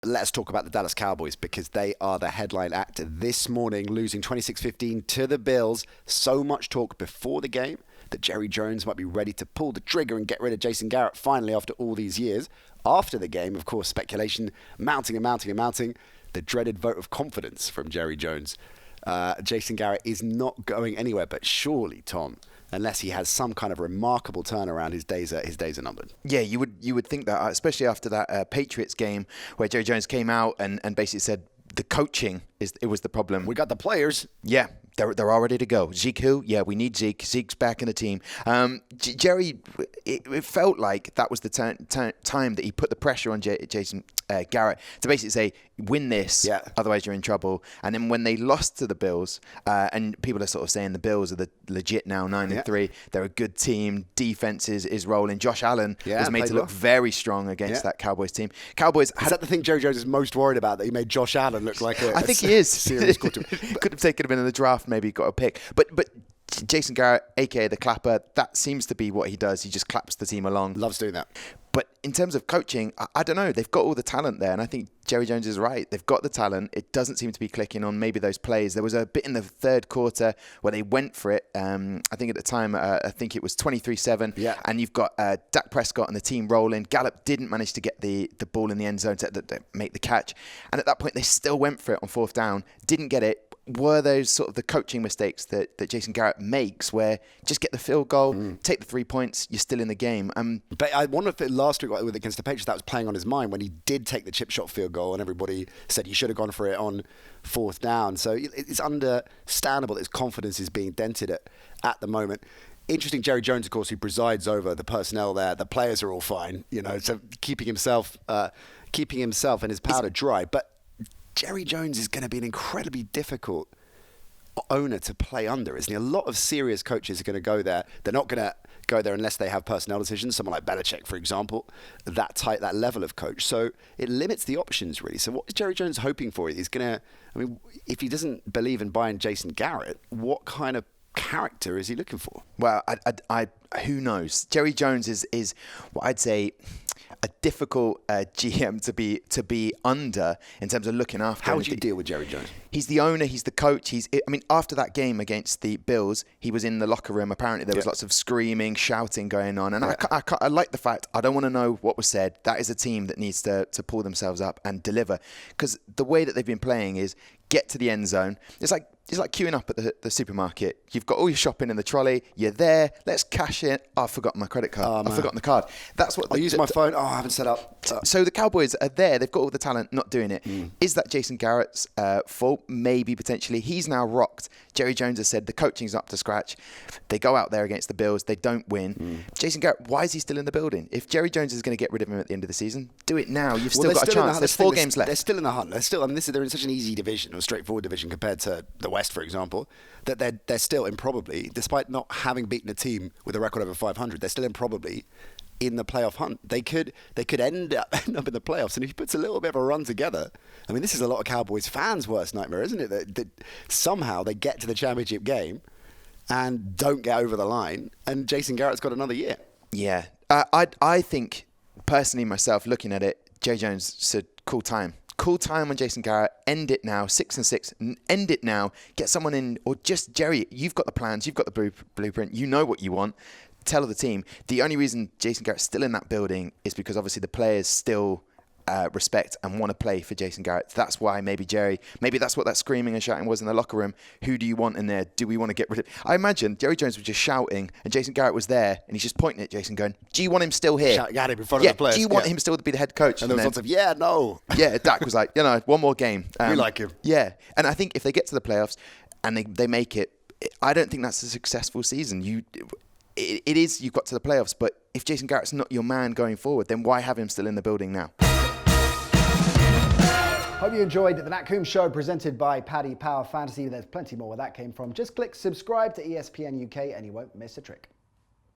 Let's talk about the Dallas Cowboys because they are the headline act this morning, losing 26-15 to the Bills. So much talk before the game that Jerry Jones might be ready to pull the trigger and get rid of Jason Garrett finally after all these years. After the game, of course, speculation mounting. The dreaded vote of confidence from Jerry Jones. Jason Garrett is not going anywhere, but surely, Tom, unless he has some kind of remarkable turnaround, his days are numbered. Yeah, you would think that, especially after that Patriots game where Jerry Jones came out and basically said the coaching was the problem. We got the players. Yeah, they're all ready to go. Zeke who? Yeah, we need Zeke. Zeke's back in the team. Jerry, it felt like that was the time that he put the pressure on Jason Garrett to basically say, win this, otherwise you're in trouble. And then when they lost to the Bills, and people are sort of saying the Bills are the legit now 9-3, they're a good team, defense is rolling. Josh Allen was made to look very strong against that Cowboys team. Is that the thing Jerry Jones is most worried about, that he made Josh Allen look like I think he is. Could have taken him in the draft, maybe got a pick. But Jason Garrett, a.k.a. the clapper, that seems to be what he does. He just claps the team along. Loves doing that. But in terms of coaching, I don't know. They've got all the talent there, and I think Jerry Jones is right. They've got the talent. It doesn't seem to be clicking on maybe those plays. There was a bit in the third quarter where they went for it. I think at the time, I think it was 23-7. And you've got Dak Prescott and the team rolling. Gallup didn't manage to get the ball in the end zone to make the catch. And at that point, they still went for it on fourth down. Didn't get it. Were those sort of the coaching mistakes that Jason Garrett makes, where just get the field goal, take the 3 points, you're still in the game? But I wonder if last week against the Patriots that was playing on his mind when he did take the chip shot field goal and everybody said you should have gone for it on fourth down. So it's understandable that his confidence is being dented at the moment. Interesting, Jerry Jones, of course, who presides over the personnel there. The players are all fine, so keeping himself and his powder dry. But Jerry Jones is going to be an incredibly difficult owner to play under, isn't he? A lot of serious coaches are going to go there. They're not going to go there unless they have personnel decisions. Someone like Belichick, for example, that level of coach. So it limits the options, really. So what is Jerry Jones hoping for? He's going to, if he doesn't believe in buying Jason Garrett, what kind of character is he looking for? Well, I who knows? Jerry Jones is what I'd say a difficult GM to be under in terms of looking after. How would you deal with Jerry Jones? He's the owner. He's the coach. After that game against the Bills, he was in the locker room. Apparently, there was lots of screaming, shouting going on. And I like the fact, I don't want to know what was said. That is a team that needs to pull themselves up and deliver. Because the way that they've been playing is get to the end zone. It's like queuing up at the supermarket. You've got all your shopping in the trolley. You're there. Let's cash in. Oh, I've forgotten my credit card. I've forgotten the card. That's what. I'll use my phone. I haven't set up. So the Cowboys are there. They've got all the talent, not doing it. Is that Jason Garrett's fault? Maybe, potentially. He's now rocked. Jerry Jones has said the coaching's up to scratch. They go out there against the Bills. They don't win. Jason Garrett, why is he still in the building? If Jerry Jones is going to get rid of him at the end of the season, do it now. You've still got a chance. There's 4 games left. They're still in the hunt. They're in such an easy division, or straightforward division compared to the West, for example, that they're still improbably, despite not having beaten a team with a record over 500, they're still improbably in the playoff hunt. They could end up in the playoffs, and if he puts a little bit of a run together, this is a lot of Cowboys fans' worst nightmare, isn't it? That somehow they get to the championship game and don't get over the line, and Jason Garrett's got another year. Yeah, I think personally myself, looking at it, Jerry Jones said, "Cool time." Cool time on Jason Garrett. End it now. 6-6. End it now. Get someone in, or just Jerry. You've got the plans. You've got the blueprint. You know what you want. Tell the team. The only reason Jason Garrett's still in that building is because obviously the players still respect and want to play for Jason Garrett. That's why maybe that's what that screaming and shouting was in the locker room. Who do you want in there? Do we want to get rid of? I imagine Jerry Jones was just shouting and Jason Garrett was there and he's just pointing at Jason going, do you want him still here? Shouting at him in front of the players. Do you want him still to be the head coach? And there was lots of, no. Yeah, Dak was like, one more game. We like him. Yeah. And I think if they get to the playoffs and they make it, I don't think that's a successful season. It is, you've got to the playoffs, but if Jason Garrett's not your man going forward, then why have him still in the building now? Hope you enjoyed the Nat Coombs Show presented by Paddy Power Fantasy. There's plenty more where that came from. Just click subscribe to ESPN UK and you won't miss a trick.